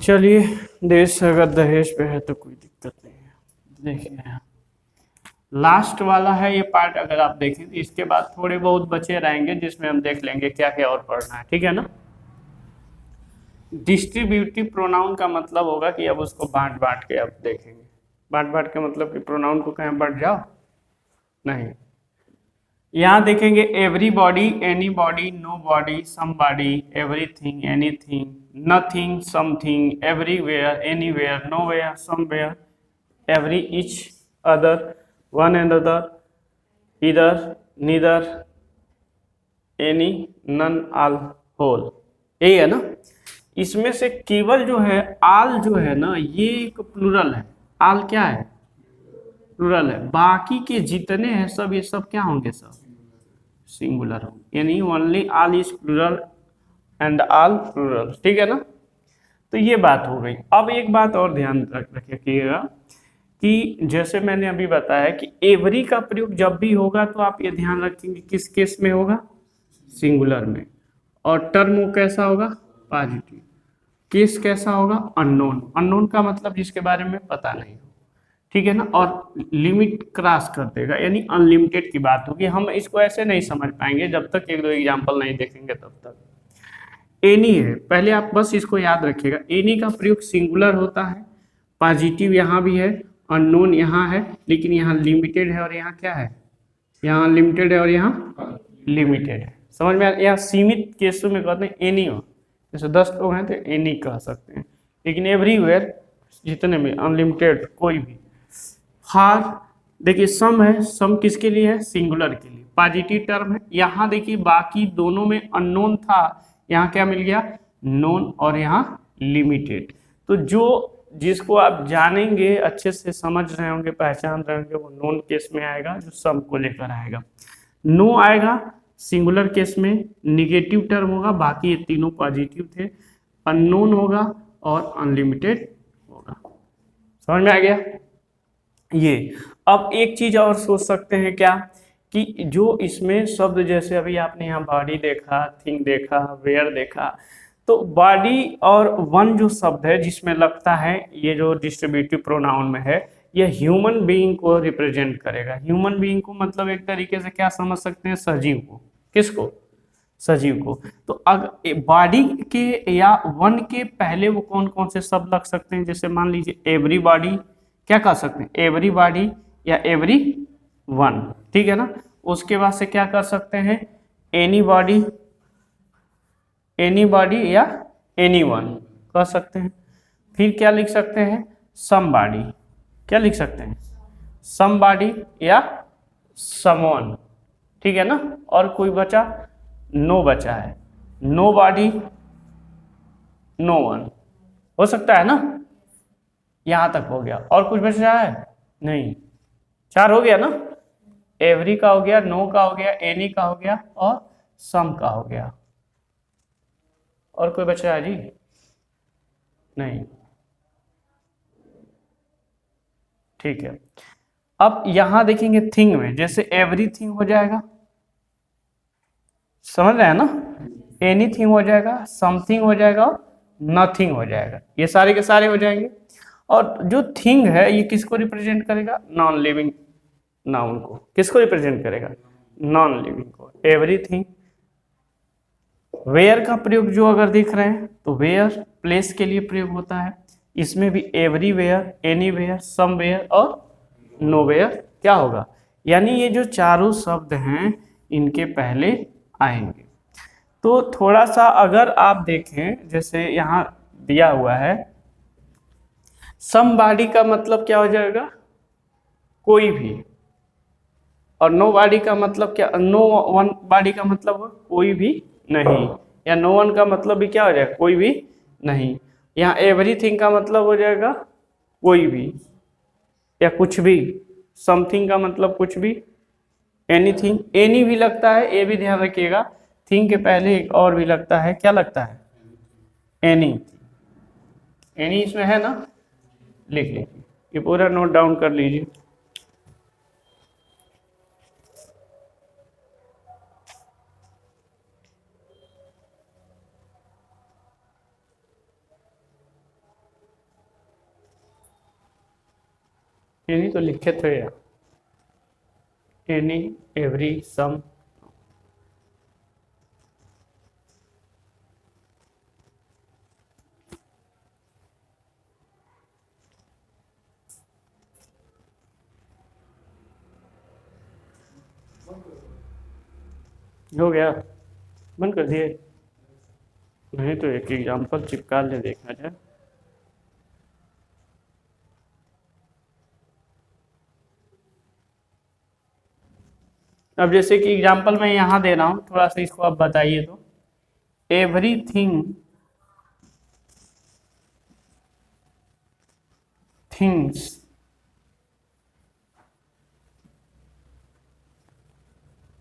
चलिए, देश अगर दहेज पे है तो कोई दिक्कत नहीं है। देखिए, लास्ट वाला है ये पार्ट। अगर आप देखें तो इसके बाद थोड़े बहुत बचे रहेंगे जिसमें हम देख लेंगे क्या क्या और पढ़ना है। ठीक है ना। डिस्ट्रीब्यूटिव प्रोनाउन का मतलब होगा कि अब उसको बांट बांट के अब देखेंगे। बांट बांट के मतलब कि प्रोनाउन को कहीं बढ़ जाओ नहीं। यहाँ देखेंगे everybody, anybody, nobody, somebody, everything, anything, nothing, something, everywhere, anywhere, nowhere, somewhere, every, each, other, one and other, either, neither, any, none, all, whole. यही है ना। इसमें से केवल जो है आल जो है ना, ये एक प्लूरल है। आल क्या है? प्लूरल है। बाकी के जितने हैं सब, ये सब क्या होंगे? सब सिंगुलर हो, यानी only all is plural and all plural. ठीक है ना। तो ये बात हो गई। अब एक बात और ध्यान रखिएगा कि जैसे मैंने अभी बताया कि एवरी का प्रयोग जब भी होगा तो आप ये ध्यान रखेंगे किस केस में होगा? सिंगुलर में। और टर्म कैसा होगा? पॉजिटिव। केस कैसा होगा? अननोन। अननोन का मतलब जिसके बारे में पता नहीं हो। ठीक है ना। और लिमिट क्रॉस कर देगा, यानी अनलिमिटेड की बात होगी। हम इसको ऐसे नहीं समझ पाएंगे जब तक एक दो एग्जाम्पल नहीं देखेंगे तब तक। एनी है, पहले आप बस इसको याद रखिएगा। एनी का प्रयोग सिंगुलर होता है। पॉजिटिव यहाँ भी है, अननोन यहाँ है, लेकिन यहाँ लिमिटेड है और यहाँ क्या है? यहाँ अनलिमिटेड है और यहाँ लिमिटेड है। समझ में आ? यहाँ सीमित केसों में कहते हैं एनी हो। जैसे 10 लोग हैं तो एनी कह सकते हैं, लेकिन एवरीवेयर जितने में अनलिमिटेड कोई भी। हार, देखिए सम है। सम किसके लिए है? सिंगुलर के लिए। पॉजिटिव टर्म है। यहाँ देखिए बाकी दोनों में अननोन था, यहाँ क्या मिल गया? नोन, और यहाँ लिमिटेड। तो जो जिसको आप जानेंगे, अच्छे से समझ रहे होंगे, पहचान रहे होंगे, वो नोन केस में आएगा जो सम को लेकर आएगा। नो आएगा सिंगुलर केस में, निगेटिव टर्म होगा, बाकी ये तीनों पॉजिटिव थे। अननोन होगा और अनलिमिटेड होगा। समझ में आ गया ये। अब एक चीज और सोच सकते हैं क्या, कि जो इसमें शब्द, जैसे अभी आपने यहाँ बॉडी देखा, थिंग देखा, वेयर देखा, तो बॉडी और वन जो शब्द है जिसमें लगता है, ये जो डिस्ट्रीब्यूटिव प्रोनाउन में है, ये ह्यूमन बीइंग को रिप्रेजेंट करेगा। ह्यूमन बीइंग को मतलब एक तरीके से क्या समझ सकते हैं? सजीव को। किसको? सजीव को। तो अगर बॉडी के या वन के पहले वो कौन कौन से शब्द लग सकते हैं? जैसे मान लीजिए एवरी बॉडी, क्या कह सकते हैं? एवरी बॉडी या एवरी वन। ठीक है ना। उसके बाद से क्या कर सकते हैं? एनी बॉडी, एनी बॉडी या एनी वन कह सकते हैं। फिर क्या लिख सकते हैं? Somebody. क्या लिख सकते हैं? सम बॉडी या समवन। ठीक है ना। और कोई बचा? नो बचा है। नो बॉडी, नो वन हो सकता है ना। यहां तक हो गया। और कुछ बच रहा है? नहीं। 4 हो गया ना। एवरी का हो गया, नो का हो गया, एनी का हो गया और सम का हो गया। और कोई बच रहा है जी? नहीं। ठीक है। अब यहां देखेंगे थिंग में, जैसे एवरीथिंग हो जाएगा, समझ रहे हैं ना। एनीथिंग हो जाएगा, समथिंग हो जाएगा और नथिंग हो जाएगा। ये सारे के सारे हो जाएंगे। और जो थिंग है ये किसको रिप्रेजेंट करेगा? नॉन लिविंग नाउन को। किसको रिप्रेजेंट करेगा? नॉन लिविंग को। एवरीथिंग। वेयर का प्रयोग जो अगर देख रहे हैं तो वेयर प्लेस के लिए प्रयोग होता है। इसमें भी एवरीवेयर, एनीवेयर, समवेयर और नोवेयर क्या होगा? यानी ये जो चारों शब्द हैं इनके पहले आएंगे। तो थोड़ा सा अगर आप देखें, जैसे यहाँ दिया हुआ है, समबॉडी का मतलब क्या हो जाएगा? कोई भी। और नो बॉडी का मतलब क्या? नो वन बॉडी का मतलब हो कोई भी नहीं, या नो वन का मतलब भी क्या हो जाएगा? कोई भी नहीं। यहाँ एवरीथिंग का मतलब हो जाएगा कोई भी या कुछ भी। समथिंग का मतलब कुछ भी। एनीथिंग, एनी भी लगता है, ये भी ध्यान रखिएगा। थिंग के पहले एक और भी लगता है, क्या लगता है? एनी। एनी इसमें है ना, लिख लीजिए, ये पूरा नोट डाउन कर लीजिए। एनी तो लिखे थे यार, एनी, एवरी, सम। हो गया, बंद कर दिए? नहीं तो एक एग्जाम्पल चिपका ले, देखा जाए। अब जैसे कि एग्जाम्पल मैं यहाँ दे रहा हूँ, थोड़ा सा इसको आप बताइए तो। एवरीथिंग थिंग्स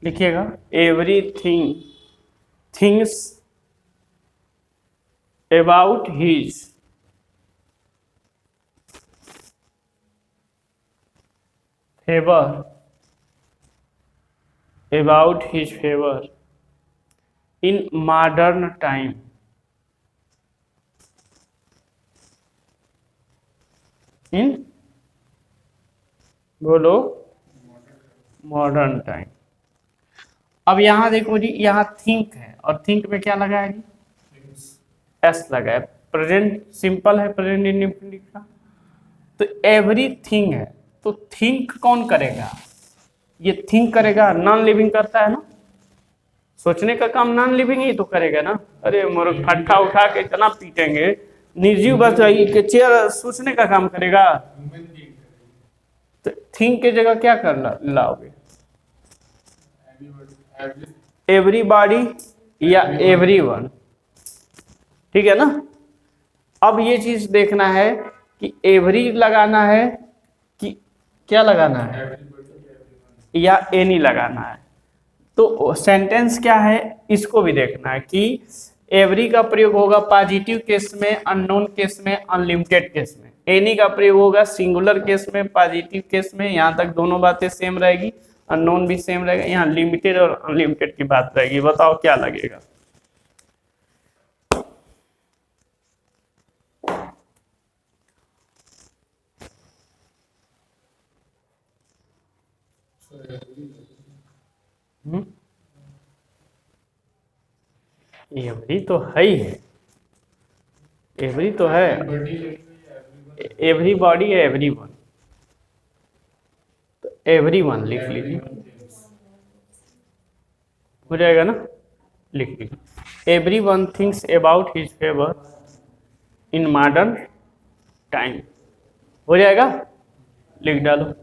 लिखिएगा, everything things about his favour, about his favor in modern time, in बोलो मॉडर्न टाइम। अब यहाँ देखो जी, यहाँ थिंक है और थिंक में क्या लगा है जी, एस लगा है। प्रेजेंट सिंपल है, प्रेजेंट इंडेफिनिट का। तो एवरीथिंग है, तो थिंक कौन करेगा? ये थिंक करेगा, नॉन लिविंग करता है ना, सोचने का काम नॉन लिविंग ही तो करेगा ना। अरे मोर फट्टा उठा के इतना पीटेंगे, निर्जीव बस के चेयर सोचने का काम करेगा। तो थिंक के जगह क्या कर लाओगे? एवरीबॉडी या एवरीवन, ठीक है ना। अब ये चीज देखना है कि एवरी लगाना है कि क्या लगाना है, या एनी लगाना है। तो सेंटेंस क्या है, इसको भी देखना है कि एवरी का प्रयोग होगा पॉजिटिव केस में, अननोन केस में, अनलिमिटेड केस में। एनी का प्रयोग होगा सिंगुलर केस में, पॉजिटिव केस में, यहाँ तक दोनों बातें सेम रहेगी, अननोन भी सेम रहेगा। यहाँ लिमिटेड और अनलिमिटेड की बात रहेगी। बताओ क्या लगेगा? एवरी तो है ही है, एवरी तो है, एवरीबॉडी है, एवरीवन, तो एवरीवन लिख लीजिए, हो जाएगा ना। लिख लीजिए, everyone thinks about his favour in modern time, हो जाएगा। लिख डालो।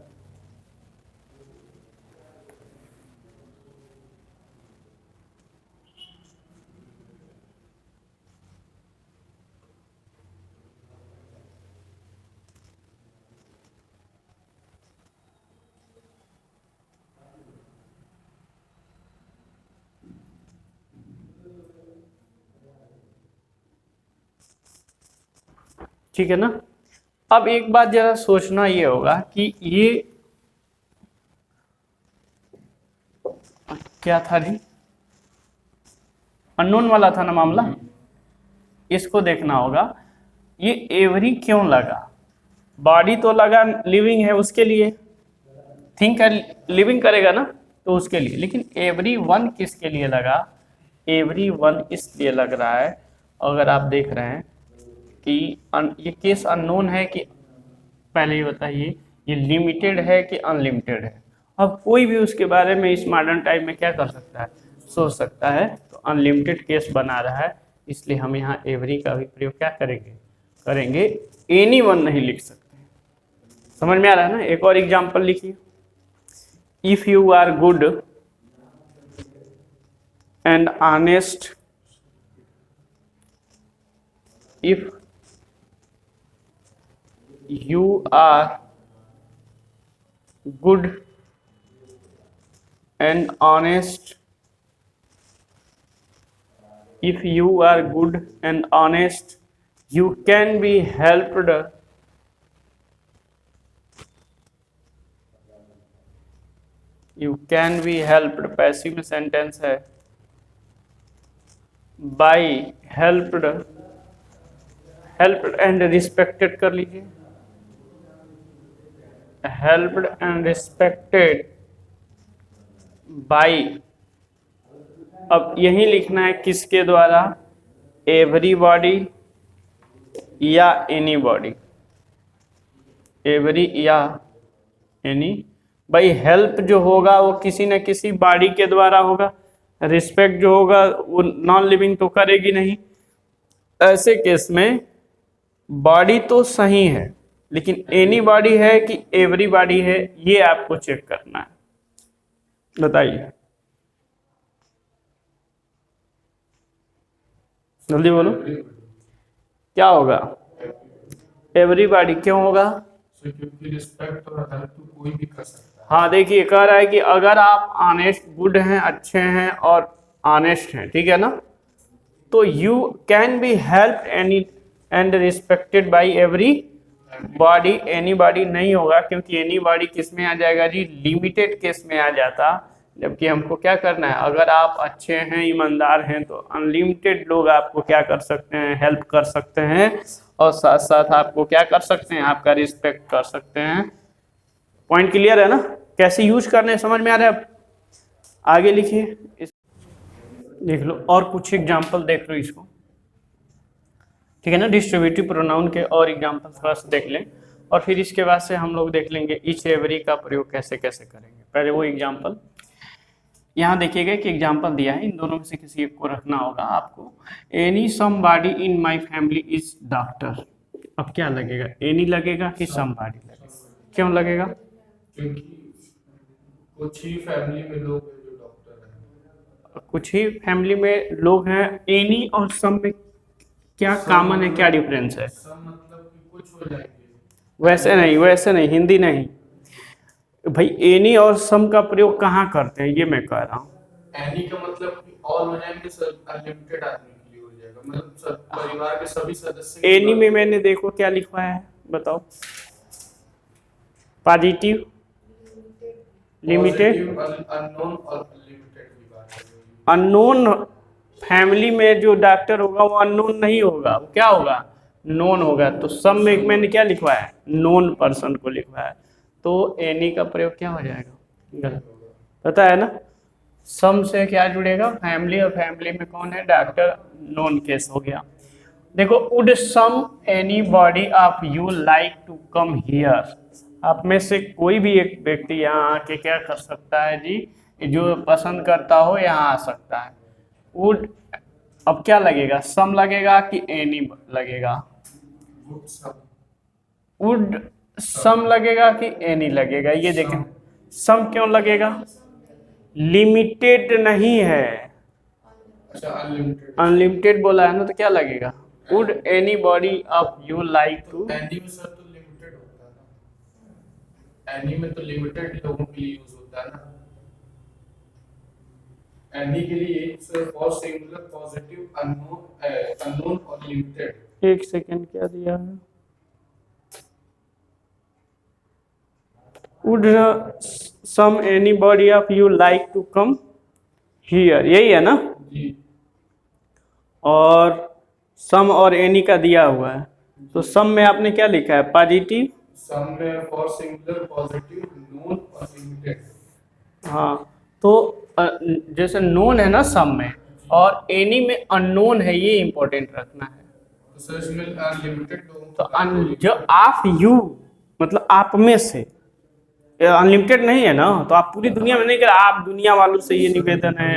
ठीक है ना। अब एक बात जरा सोचना ये होगा कि ये क्या था जी, अननोन वाला था ना मामला, इसको देखना होगा। ये एवरी क्यों लगा? बॉडी तो लगा लिविंग है उसके लिए, थिंक लिविंग करेगा ना, तो उसके लिए। लेकिन एवरी वन किसके लिए लगा? एवरी वन इसलिए लग रहा है, अगर आप देख रहे हैं कि ये केस अननोन है कि, पहले ये बताइए ये लिमिटेड है कि अनलिमिटेड है। अब कोई भी उसके बारे में इस मॉडर्न टाइम में क्या कर सकता है, सोच सकता है। तो अनलिमिटेड केस बना रहा है, इसलिए हम यहाँ एवरी का भी प्रयोग क्या करेंगे, एनी वन नहीं लिख सकते। समझ में आ रहा है ना। एक और एग्जाम्पल लिखिए, if you are good and honest, if you are good and honest, if you are good and honest, you can be helped, you can be helped, passive में सेंटेंस है, by helped, helped and respected कर लीजिए, helped and respected by, अब यही लिखना है किसके द्वारा, एवरीबॉडी या एनीबॉडी, एवरी या एनी। भाई हेल्प जो होगा वो किसी न किसी बॉडी के द्वारा होगा, रिस्पेक्ट जो होगा वो नॉन लिविंग तो करेगी नहीं। ऐसे केस में बॉडी तो सही है लेकिन एनी बॉडी है कि एवरी बॉडी है, ये आपको चेक करना है, बताइए जल्दी बोलो क्या होगा। एवरीबॉडी क्यों होगा, क्योंकि रिस्पेक्ट और हेल्प तो कोई भी कर सकता है। हाँ देखिए कह रहा है कि अगर आप ऑनेस्ट, गुड हैं, अच्छे हैं और ऑनेस्ट हैं, ठीक है ना, तो you can be help any and respected by every body. Any body नहीं होगा क्योंकि एनी बॉडी किस में आ जाएगा जी, लिमिटेड केस में आ जाता। जबकि हमको क्या करना है, अगर आप अच्छे हैं, ईमानदार हैं, तो अनलिमिटेड लोग आपको क्या कर सकते हैं, हेल्प कर सकते हैं और साथ साथ आपको क्या कर सकते हैं, आपका रिस्पेक्ट कर सकते हैं। पॉइंट क्लियर है ना, कैसे यूज करने समझ में आ रहा है। अब आगे लिखिए, देख लो और कुछ एग्जाम्पल देख लो इसको, ठीक है ना। डिस्ट्रीब्यूटिव प्रोनाउन के और एग्जाम्पल थोड़ा सा देख लें और फिर इसके बाद से हम लोग देख लेंगे ईच एवरी का प्रयोग कैसे कैसे करेंगे। पहले वो एग्जाम्पल यहाँ देखिएगा कि एग्जाम्पल दिया है, इन दोनों में से किसी एक को रखना होगा आपको। Any somebody in my family is doctor. अब क्या लगेगा, एनी लगेगा कि समबॉडी लगेगा, क्यों लगेगा, क्योंकि कुछ ही फैमिली में लोग हैं जो डॉक्टर हैं। कुछ ही फैमिली में लोग हैं। एनी और सम में क्या कॉमन है, क्या डिफरेंस है, सब मतलब कि कुछ हो जाएंगे। वैसे नहीं, वैसे नहीं, हिंदी नहीं भाई। एनी और सम का प्रयोग कहाँ करते हैं ये मैं कह रहा हूँ। एनी का मतलब कि ऑल हो जाएंगे, सब अनलिमिटेड आदमी के लिए हो जाएगा, मतलब सब परिवार के सभी सदस्य। एनी में मैंने देखो क्या लिखवाया है, बताओ। पॉजिटिव, लिमिटेड, अननोन और अनलिमिटेड की बात है। अननोन फैमिली में जो डॉक्टर होगा वो अननोन नहीं होगा, वो क्या होगा, नोन होगा। तो सम में मैंने क्या लिखवाया है, नोन पर्सन को लिखवाया है। तो एनी का प्रयोग क्या हो जाएगा, गलत, पता है ना। सम से क्या जुड़ेगा, फैमिली, और फैमिली में कौन है, डॉक्टर, नोन केस हो गया। देखो, would some anybody of you like to come here. आप में से कोई भी एक व्यक्ति यहाँ आके क्या कर सकता है जी, जो पसंद करता हो यहाँ आ सकता है। वुड, अब क्या लगेगा, सम लगेगा कि एनी लगेगा, वुड सम लगेगा कि एनी लगेगा, ये देखें। सम क्यों लगेगा, लिमिटेड नहीं है, अच्छा अनलिमिटेड, अनलिमिटेड बोला है ना, तो क्या लगेगा, would anybody of you like to. Any में सर तो लिमिटेड होता है ना, एनी में तो लिमिटेड लोगों के लिए यूज होता है ना। एनी के लिए फॉर सिंगुलर, पॉजिटिव, अननोन और लिमिटेड। एक सेकेंड, क्या दिया है, would some anybody of you like to come here, यही है ना। जी। और सम और एनी का दिया हुआ है, तो सम में आपने क्या लिखा है, पॉजिटिव, सम में फॉर सिंगुलर, पॉजिटिव, नोन और लिमिटेड। हाँ, तो जैसे नोन है ना सम में, और एनी में अननोन है, ये इंपॉर्टेंट रखना है। तो सर इसमें अनलिमिटेड लोगों तो जो आप यू मतलब आप में से, अनलिमिटेड नहीं है ना, तो आप पूरी दुनिया में नहीं कर, आप दुनिया वालों से ये निवेदन है,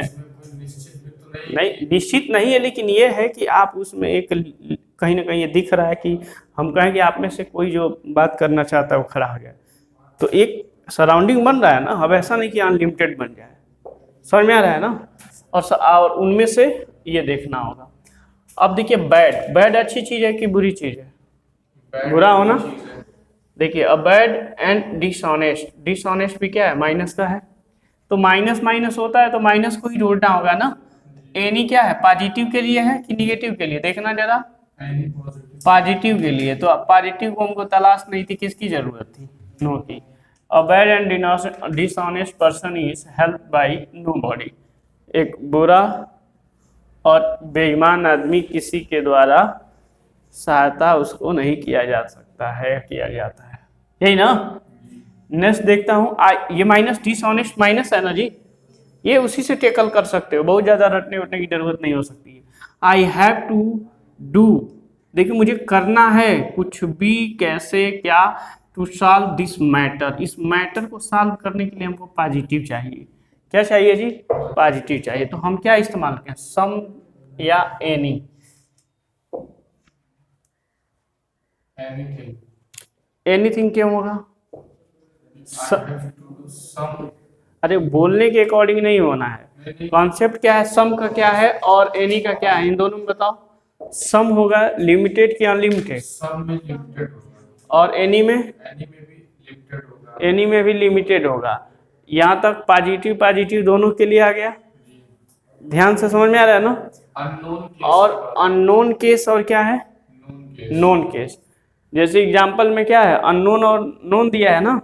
निश्चित भी तो नहीं निश्चित नहीं है, लेकिन ये है कि आप उसमें एक कहीं ना कहीं ये दिख रहा है कि हम कहें कि आप में से कोई जो बात करना चाहता है वो खड़ा हो गया, तो एक सराउंडिंग बन रहा है ना। अब ऐसा नहीं कि अनलिमिटेड बन जाए, समझ में आ रहा है ना। और उनमें से ये देखना होगा। अब देखिए, बैड, बैड अच्छी चीज़ है कि बुरी चीज़ है, बुरा होना। देखिए, a bad and dishonest, dishonest भी क्या है, माइनस का है, तो माइनस माइनस होता है तो माइनस को ही जोड़ना होगा ना। एनी क्या है, पॉजिटिव के लिए है कि निगेटिव के लिए, देखना जरा, पॉजिटिव के लिए। तो पॉजिटिव को हमको तलाश नहीं थी, किसकी जरूरत थी, नो की। A bad and dishonest person is help by nobody. एक बुरा और बेईमान आदमी किसी के द्वारा सहायता उसको नहीं किया जा सकता है, किया जाता है, यही ना। नेक्स्ट देखता हूँ ये माइनस डिसऑनेस्ट माइनस है ना जी, ये उसी से टेकल कर सकते हो, बहुत ज़्यादा रटने वटने की जरूरत नहीं हो सकती है। आई हैव टू डू, देखिए मुझे करना है कुछ भी, कैसे, क्या, टू सॉल्व दिस मैटर, इस मैटर को सॉल्व करने के लिए हमको पॉजिटिव चाहिए। क्या चाहिए जी? पॉजिटिव चाहिए। तो हम क्या इस्तेमाल करें, सम या एनी? एनीथिंग। एनीथिंग क्यों होगा? I have to do some. अरे बोलने के अकॉर्डिंग नहीं होना है, कॉन्सेप्ट क्या है, सम का क्या है और एनी का क्या है, इन दोनों में बताओ। सम होगा लिमिटेड कि अनलिमिटेड? सम में लिमिटेड होगा और एनी में? एनी में भी लिमिटेड होगा। एनी में भी लिमिटेड होगा। यहाँ तक पॉजिटिव पॉजिटिव दोनों के लिए आ गया, ध्यान से समझ में आ रहा है ना? अननोन केस और अननोन केस और क्या है? Known case. Known case. जैसे एग्जाम्पल में क्या है, अननोन और नोन दिया है ना,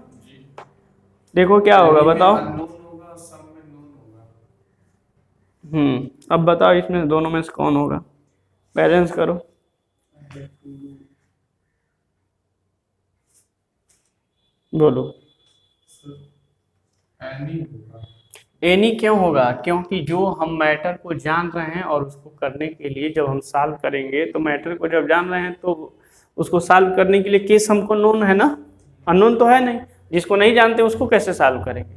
देखो क्या होगा बताओ। अननोन होगा, सम में नोन होगा। अब बताओ इसमें दोनों में से कौन होगा, बैलेंस करो। बोलो। एनी होगा। एनी क्यों होगा? क्योंकि जो हम मैटर को जान रहे हैं और उसको करने के लिए जब हम सॉल्व करेंगे, तो मैटर को जब जान रहे हैं तो उसको सॉल्व करने के लिए केस हमको नोन है ना, अननोन तो है नहीं। जिसको नहीं जानते उसको कैसे सॉल्व करेंगे?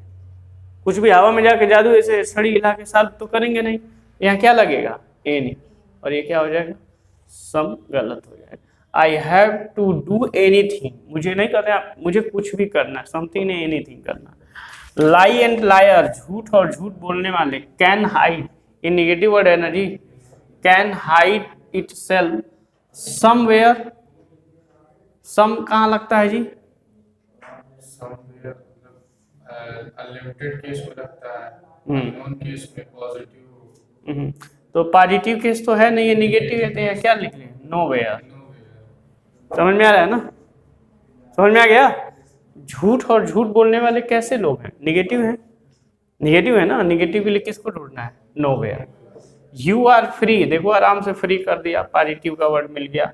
कुछ भी हवा में जाके जादू ऐसे सड़ी हिला के सॉल्व तो करेंगे नहीं। यहाँ क्या लगेगा? एनी, और ये क्या हो जाएगा? सम गलत हो जाएगा। I have to do anything, मुझे नहीं करना, मुझे कुछ भी करना, समथिंग नहीं एनीथिंग करना। लाई एंड लायर, झूठ और झूठ बोलने वाले, कैन हाइड, ये नेगेटिव वर्ड है ना जी, can hide itself somewhere. Some कहाँ लगता है जी? समवेयर अनलिमिटेड केस में लगता है, नॉन केस में पॉजिटिव। तो पॉजिटिव केस तो है नहीं, ये निगेटिव है, तो यहाँ क्या लिख लें? Nowhere. समझ में आ रहा है ना? समझ में आ गया? झूठ और झूठ बोलने वाले कैसे लोग हैं? निगेटिव है, निगेटिव है ना, निगेटिव के लिए किसको ढूंढना है? Nowhere. You are free, देखो आराम से फ्री कर दिया, पॉजिटिव का वर्ड मिल गया।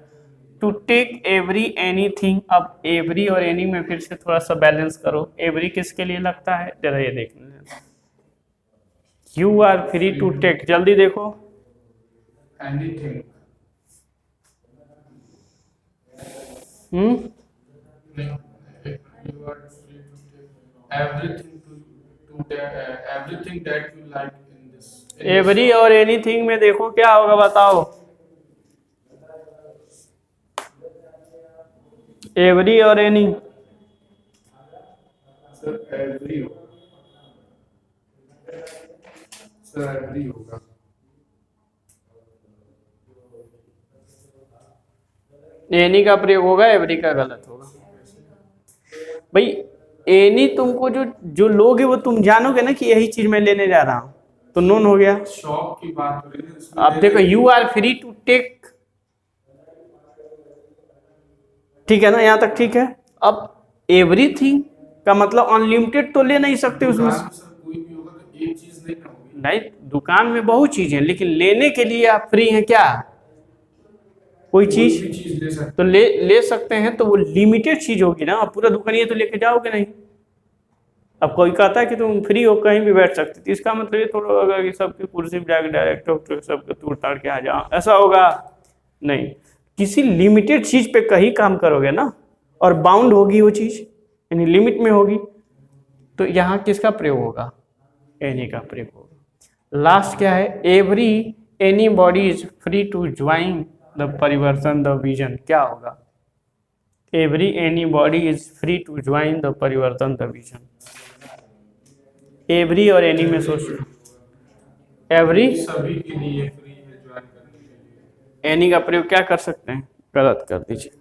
टू टेक एवरी एनीथिंग, अब एवरी और एनी में फिर से थोड़ा सा बैलेंस करो। एवरी किसके लिए लगता है, जरा ये देख लें। You are free to take, जल्दी देखो। Anything. You are free to take everything that you like in this. Every और एनीथिंग में देखो क्या होगा बताओ। एवरी और एनी, सर एवरी होगा। सर एवरी होगा। एनी का प्रयोग होगा, एवरी का गलत होगा। भाई एनी तुमको जो जो लोग है वो तुम जानोगे ना कि यही चीज मैं लेने जा रहा हूँ, तो नोन हो गया। शॉप की बात हो रही है इसमें। अब देखो you are free to take, ठीक है ना, यहाँ तक ठीक है। अब एवरीथिंग का मतलब अनलिमिटेड तो ले नहीं सकते उसमें से। कोई भी होगा तो एक चीज नहीं ना होगी। नहीं, दुकान में बहुत चीजें, लेकिन लेने के लिए आप फ्री हैं क्या? कोई चीज ले सकते तो ले सकते हैं, तो वो लिमिटेड चीज होगी ना, पूरा दुकानिया तो लेके जाओगे नहीं। अब कोई कहता है कि तुम फ्री हो कहीं भी बैठ सकते, तो इसका मतलब ये थोड़ा होगा कि सबकी कुर्सी पे जाकर डायरेक्ट हो सबके तोड़ ताड़ के आ जाओ, ऐसा होगा नहीं। किसी लिमिटेड चीज पे कहीं काम करोगे ना, और बाउंड होगी वो चीज, यानी लिमिट में होगी, तो यहाँ किसका प्रयोग होगा? एनी का प्रयोग होगा। लास्ट क्या है? Every anybody is free to join the Parivartan the vision, क्या होगा? Every anybody is free to join the Parivartan the vision. Every और एनी में सोच लो, एवरी सभी के लिए फ्री है ज्वाइन करने के लिए। एनी का प्रयोग क्या कर सकते हैं? गलत कर दीजिए।